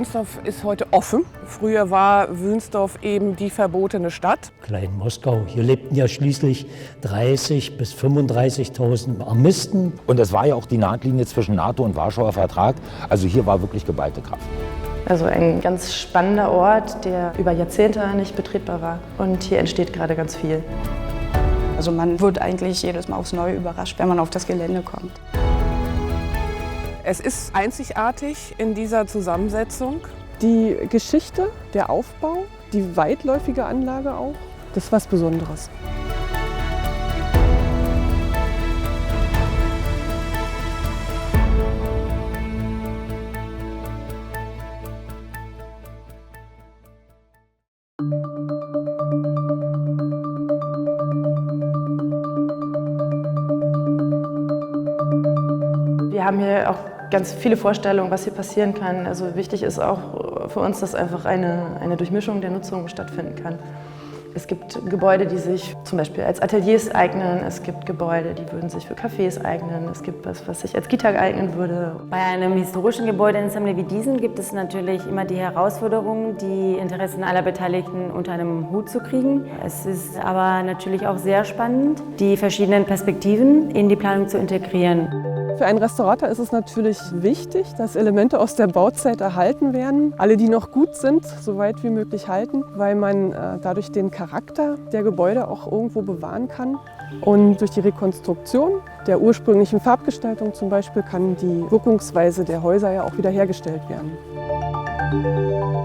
Wünsdorf ist heute offen. Früher war Wünsdorf eben die verbotene Stadt. Klein Moskau. Hier lebten ja schließlich 30.000 bis 35.000 Armisten. Und es war ja auch die Nahtlinie zwischen NATO und Warschauer Vertrag. Also hier war wirklich geballte Kraft. Also ein ganz spannender Ort, der über Jahrzehnte nicht betretbar war. Und hier entsteht gerade ganz viel. Also man wird eigentlich jedes Mal aufs Neue überrascht, wenn man auf das Gelände kommt. Es ist einzigartig in dieser Zusammensetzung. Die Geschichte, der Aufbau, die weitläufige Anlage auch, das ist was Besonderes. Wir haben hier auch ganz viele Vorstellungen, was hier passieren kann. Also wichtig ist auch für uns, dass einfach eine Durchmischung der Nutzung stattfinden kann. Es gibt Gebäude, die sich zum Beispiel als Ateliers eignen. Es gibt Gebäude, die würden sich für Cafés eignen. Es gibt was sich als Kita eignen würde. Bei einem historischen Gebäudeensemble wie diesem gibt es natürlich immer die Herausforderung, die Interessen aller Beteiligten unter einem Hut zu kriegen. Es ist aber natürlich auch sehr spannend, die verschiedenen Perspektiven in die Planung zu integrieren. Für einen Restaurator ist es natürlich wichtig, dass Elemente aus der Bauzeit erhalten werden. Alle, die noch gut sind, so weit wie möglich halten, weil man dadurch den Charakter der Gebäude auch irgendwo bewahren kann. Und durch die Rekonstruktion der ursprünglichen Farbgestaltung zum Beispiel kann die Wirkungsweise der Häuser ja auch wiederhergestellt werden.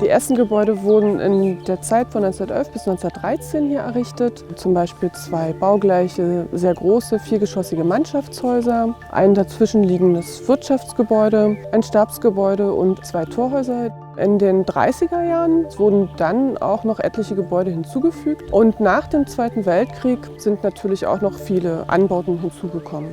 Die ersten Gebäude wurden in der Zeit von 1911 bis 1913 hier errichtet. Zum Beispiel 2 baugleiche, sehr große, viergeschossige Mannschaftshäuser, ein dazwischen liegendes Wirtschaftsgebäude, ein Stabsgebäude und 2 Torhäuser. In den 30er Jahren wurden dann auch noch etliche Gebäude hinzugefügt. Und nach dem Zweiten Weltkrieg sind natürlich auch noch viele Anbauten hinzugekommen.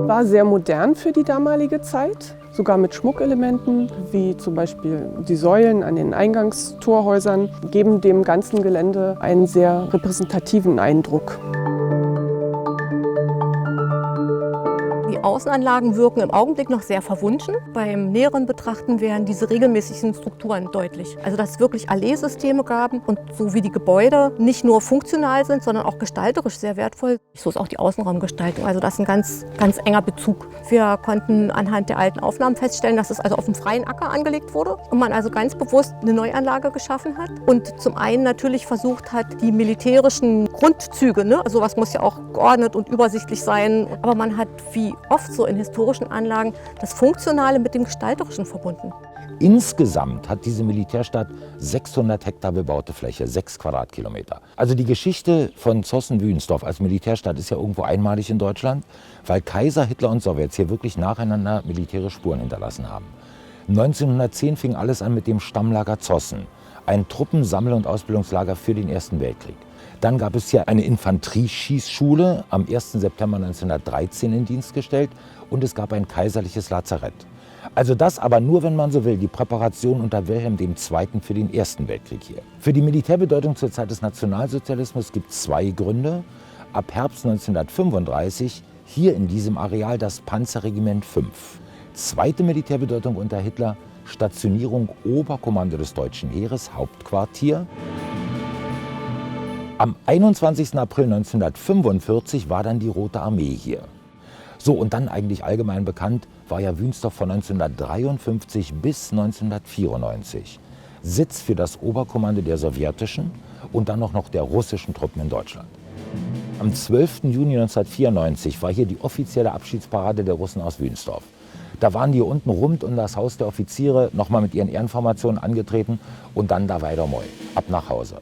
War sehr modern für die damalige Zeit, sogar mit Schmuckelementen, wie zum Beispiel die Säulen an den Eingangstorhäusern, geben dem ganzen Gelände einen sehr repräsentativen Eindruck. Die Außenanlagen wirken im Augenblick noch sehr verwunschen. Beim näheren Betrachten werden diese regelmäßigen Strukturen deutlich. Also dass es wirklich Alleesysteme gab und so wie die Gebäude nicht nur funktional sind, sondern auch gestalterisch sehr wertvoll. So ist auch die Außenraumgestaltung. Also das ist ein ganz enger Bezug. Wir konnten anhand der alten Aufnahmen feststellen, dass es also auf dem freien Acker angelegt wurde und man also ganz bewusst eine Neuanlage geschaffen hat und zum einen natürlich versucht hat, die militärischen Grundzüge, also was muss ja auch geordnet und übersichtlich sein, aber man hat wie oft so in historischen Anlagen das Funktionale mit dem Gestalterischen verbunden. Insgesamt hat diese Militärstadt 600 Hektar bebaute Fläche, 6 Quadratkilometer. Also die Geschichte von Zossen-Wünsdorf als Militärstadt ist ja irgendwo einmalig in Deutschland, weil Kaiser, Hitler und Sowjets hier wirklich nacheinander militärische Spuren hinterlassen haben. 1910 fing alles an mit dem Stammlager Zossen, ein Truppen-, Sammel- und Ausbildungslager für den Ersten Weltkrieg. Dann gab es hier eine Infanterieschießschule, am 1. September 1913 in Dienst gestellt, und es gab ein kaiserliches Lazarett. Also das aber nur, wenn man so will, die Präparation unter Wilhelm II. Für den Ersten Weltkrieg hier. Für die Militärbedeutung zur Zeit des Nationalsozialismus gibt es 2 Gründe. Ab Herbst 1935 hier in diesem Areal das Panzerregiment 5. Zweite Militärbedeutung unter Hitler, Stationierung Oberkommando des Deutschen Heeres, Hauptquartier. Am 21. April 1945 war dann die Rote Armee hier. So, und dann eigentlich allgemein bekannt war ja Wünsdorf von 1953 bis 1994 Sitz für das Oberkommando der sowjetischen und dann auch noch der russischen Truppen in Deutschland. Am 12. Juni 1994 war hier die offizielle Abschiedsparade der Russen aus Wünsdorf. Da waren die hier unten rund um das Haus der Offiziere nochmal mit ihren Ehrenformationen angetreten und dann da weiter moi, ab nach Hause.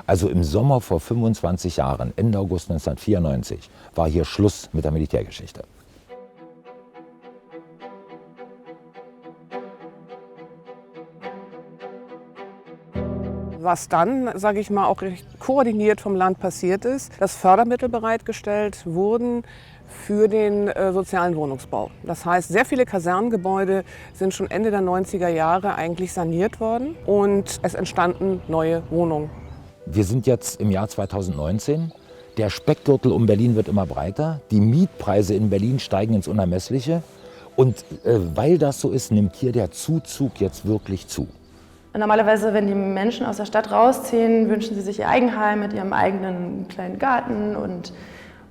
Also im Sommer vor 25 Jahren, Ende August 1994, war hier Schluss mit der Militärgeschichte. Was dann, sage ich mal, auch koordiniert vom Land passiert ist, dass Fördermittel bereitgestellt wurden für den sozialen Wohnungsbau. Das heißt, sehr viele Kasernengebäude sind schon Ende der 90er Jahre eigentlich saniert worden und es entstanden neue Wohnungen. Wir sind jetzt im Jahr 2019. Der Speckgürtel um Berlin wird immer breiter. Die Mietpreise in Berlin steigen ins Unermessliche. Und weil das so ist, nimmt hier der Zuzug jetzt wirklich zu. Normalerweise, wenn die Menschen aus der Stadt rausziehen, wünschen sie sich ihr Eigenheim mit ihrem eigenen kleinen Garten und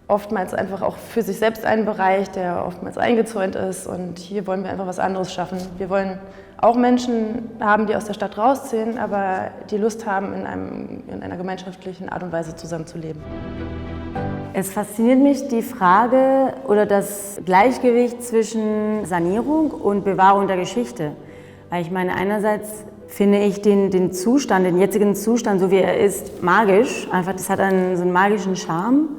oftmals einfach auch für sich selbst einen Bereich, der oftmals eingezäunt ist. Und hier wollen wir einfach was anderes schaffen. Wir wollen auch Menschen haben, die aus der Stadt rausziehen, aber die Lust haben, in einer gemeinschaftlichen Art und Weise zusammenzuleben. Es fasziniert mich die Frage oder das Gleichgewicht zwischen Sanierung und Bewahrung der Geschichte. Weil ich meine, einerseits finde ich den Zustand, den jetzigen Zustand, so wie er ist, magisch. Einfach, das hat so einen magischen Charme.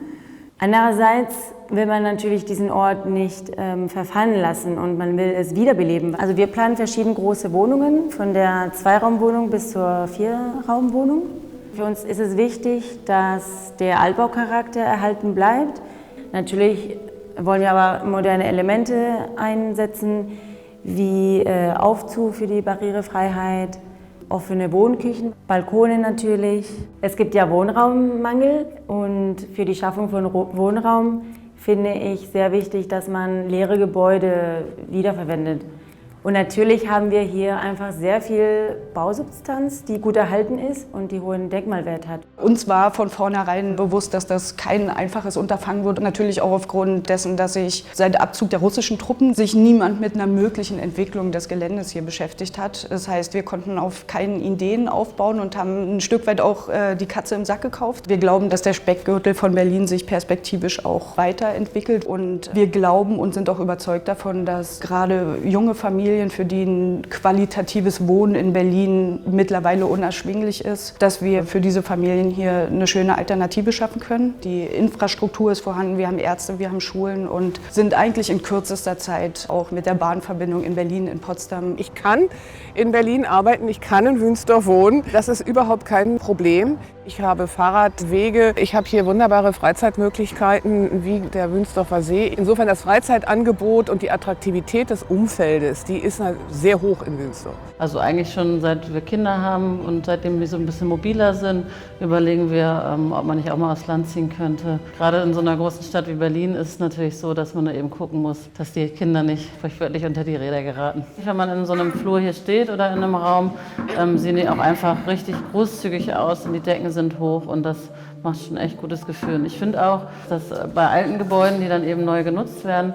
Andererseits will man natürlich diesen Ort nicht verfallen lassen und man will es wiederbeleben. Also wir planen verschiedene große Wohnungen, von der Zweiraumwohnung bis zur Vierraumwohnung. Für uns ist es wichtig, dass der Altbaucharakter erhalten bleibt. Natürlich wollen wir aber moderne Elemente einsetzen, wie Aufzug für die Barrierefreiheit, offene Wohnküchen, Balkone natürlich. Es gibt ja Wohnraummangel und für die Schaffung von Wohnraum finde ich sehr wichtig, dass man leere Gebäude wiederverwendet. Und natürlich haben wir hier einfach sehr viel Bausubstanz, die gut erhalten ist und die hohen Denkmalwert hat. Uns war von vornherein bewusst, dass das kein einfaches Unterfangen wird. Natürlich auch aufgrund dessen, dass sich seit Abzug der russischen Truppen sich niemand mit einer möglichen Entwicklung des Geländes hier beschäftigt hat. Das heißt, wir konnten auf keinen Ideen aufbauen und haben ein Stück weit auch die Katze im Sack gekauft. Wir glauben, dass der Speckgürtel von Berlin sich perspektivisch auch weiterentwickelt. Und wir glauben und sind auch überzeugt davon, dass gerade junge Familien, für die ein qualitatives Wohnen in Berlin mittlerweile unerschwinglich ist, dass wir für diese Familien hier eine schöne Alternative schaffen können. Die Infrastruktur ist vorhanden, wir haben Ärzte, wir haben Schulen und sind eigentlich in kürzester Zeit auch mit der Bahnverbindung in Berlin, in Potsdam. Ich kann in Berlin arbeiten, ich kann in Wünsdorf wohnen. Das ist überhaupt kein Problem. Ich habe Fahrradwege, ich habe hier wunderbare Freizeitmöglichkeiten wie der Wünsdorfer See. Insofern das Freizeitangebot und die Attraktivität des Umfeldes, die ist sehr hoch in Wünsdorf. Also eigentlich schon seit wir Kinder haben und seitdem wir so ein bisschen mobiler sind, überlegen wir, ob man nicht auch mal aufs Land ziehen könnte. Gerade in so einer großen Stadt wie Berlin ist es natürlich so, dass man da eben gucken muss, dass die Kinder nicht sprichwörtlich unter die Räder geraten. Wenn man in so einem Flur hier steht oder in einem Raum, sehen die auch einfach richtig großzügig aus und die Decken sind hoch und das macht schon echt gutes Gefühl. Ich finde auch, dass bei alten Gebäuden, die dann eben neu genutzt werden,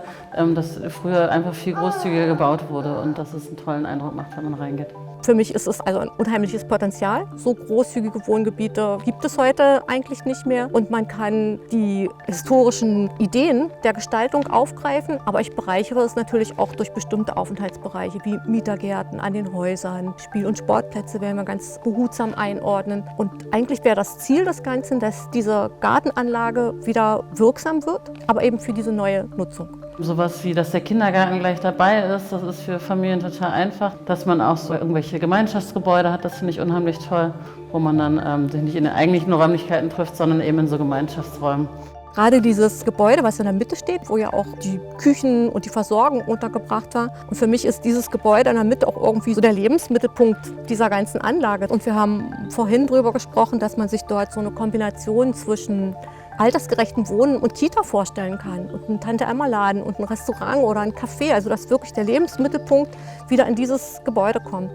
dass früher einfach viel großzügiger gebaut wurde und dass es einen tollen Eindruck macht, wenn man reingeht. Für mich ist es also ein unheimliches Potenzial. So großzügige Wohngebiete gibt es heute eigentlich nicht mehr. Und man kann die historischen Ideen der Gestaltung aufgreifen. Aber ich bereichere es natürlich auch durch bestimmte Aufenthaltsbereiche wie Mietergärten an den Häusern. Spiel- und Sportplätze werden wir ganz behutsam einordnen. Und eigentlich wäre das Ziel des Ganzen, dass diese Gartenanlage wieder wirksam wird, aber eben für diese neue Nutzung. Sowas wie, dass der Kindergarten gleich dabei ist, das ist für Familien total einfach. Dass man auch so irgendwelche Gemeinschaftsgebäude hat, das finde ich unheimlich toll, wo man dann sich nicht in den eigentlichen Räumlichkeiten trifft, sondern eben in so Gemeinschaftsräumen. Gerade dieses Gebäude, was in der Mitte steht, wo ja auch die Küchen und die Versorgung untergebracht war. Und für mich ist dieses Gebäude in der Mitte auch irgendwie so der Lebensmittelpunkt dieser ganzen Anlage. Und wir haben vorhin darüber gesprochen, dass man sich dort so eine Kombination zwischen altersgerechtem Wohnen und Kita vorstellen kann. Und einen Tante-Emma-Laden und ein Restaurant oder ein Café. Also dass wirklich der Lebensmittelpunkt wieder in dieses Gebäude kommt.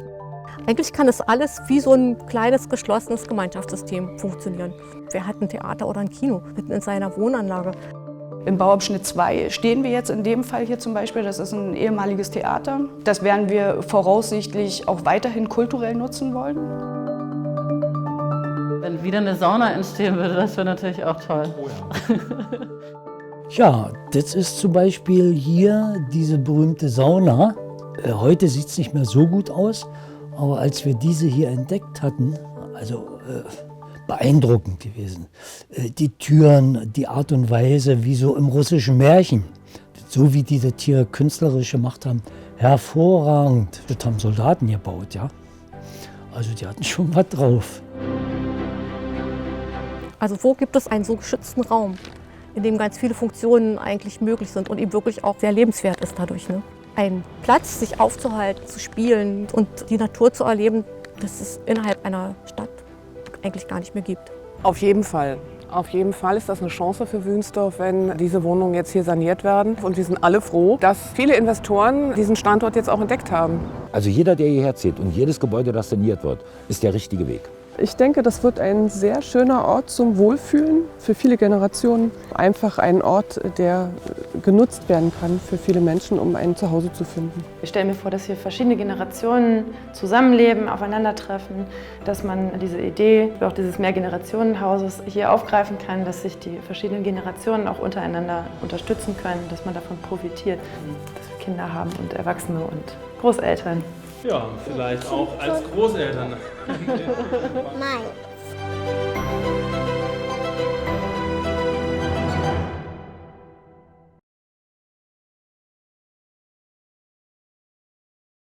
Eigentlich kann das alles wie so ein kleines, geschlossenes Gemeinschaftssystem funktionieren. Wer hat ein Theater oder ein Kino mitten in seiner Wohnanlage? Im Bauabschnitt 2 stehen wir jetzt in dem Fall hier zum Beispiel. Das ist ein ehemaliges Theater. Das werden wir voraussichtlich auch weiterhin kulturell nutzen wollen. Wenn wieder eine Sauna entstehen würde, das wäre natürlich auch toll. Oh ja. Ja, das ist zum Beispiel hier diese berühmte Sauna. Heute sieht es nicht mehr so gut aus, aber als wir diese hier entdeckt hatten, also beeindruckend gewesen. Die Türen, die Art und Weise, wie so im russischen Märchen, so wie die das hier künstlerisch gemacht haben, hervorragend. Das haben Soldaten gebaut, ja. Also die hatten schon was drauf. Also wo gibt es einen so geschützten Raum, in dem ganz viele Funktionen eigentlich möglich sind und eben wirklich auch sehr lebenswert ist dadurch, ne? Ein Platz, sich aufzuhalten, zu spielen und die Natur zu erleben, das es innerhalb einer Stadt eigentlich gar nicht mehr gibt. Auf jeden Fall. Auf jeden Fall ist das eine Chance für Wünsdorf, wenn diese Wohnungen jetzt hier saniert werden. Und wir sind alle froh, dass viele Investoren diesen Standort jetzt auch entdeckt haben. Also jeder, der hierher zieht und jedes Gebäude, das saniert wird, ist der richtige Weg. Ich denke, das wird ein sehr schöner Ort zum Wohlfühlen für viele Generationen. Einfach ein Ort, der genutzt werden kann für viele Menschen, um ein Zuhause zu finden. Ich stelle mir vor, dass hier verschiedene Generationen zusammenleben, aufeinandertreffen, dass man diese Idee, auch dieses Mehrgenerationenhauses hier aufgreifen kann, dass sich die verschiedenen Generationen auch untereinander unterstützen können, dass man davon profitiert, dass wir Kinder haben und Erwachsene und Großeltern. Ja, vielleicht auch als Großeltern. Nein.